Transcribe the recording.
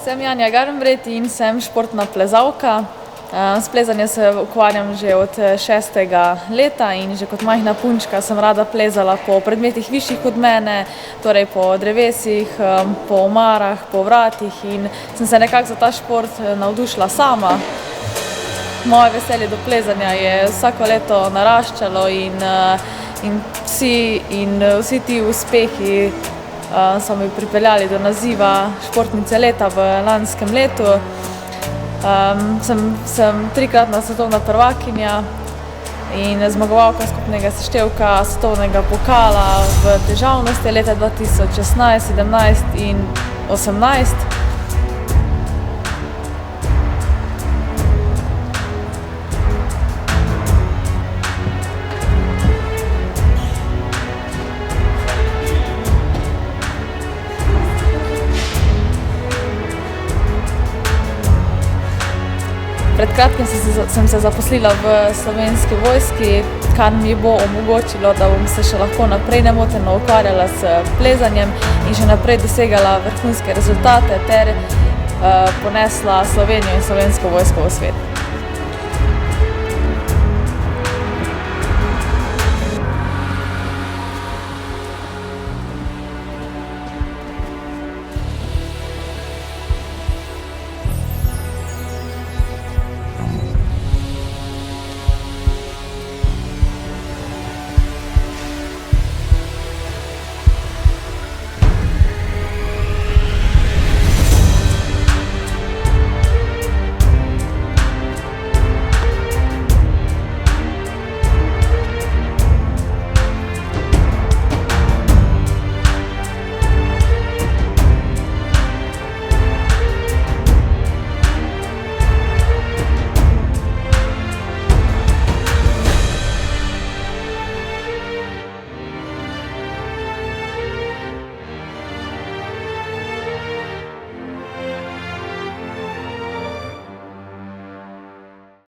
Sem Janja Garnbret in sem športna plezalka. S plezanjem se ukvarjam že od 6. leta in že kot majhna punčka sem rada plezala po predmetih višjih od mene, torej po drevesih, po omarah, po vratih in sem se nekako za ta šport navdušila sama. Moje veselje do plezanja je vsako leto naraščalo in vsi ti uspehi so me pripeljali do naziva športnice leta v lanskem letu. Sem trikratna svetovna prvakinja in zmagovalka skupnega seštevka svetovnega pokala v težavnosti leta 2016, 17 in 18. Pred kratkim sem se zaposlila v Slovenski vojski, kar mi bo omogočilo, da bom se še lahko naprej nemoteno ukvarjala s plezanjem in še naprej dosegala vrhunske rezultate ter ponesla Slovenijo in Slovensko vojsko v svet.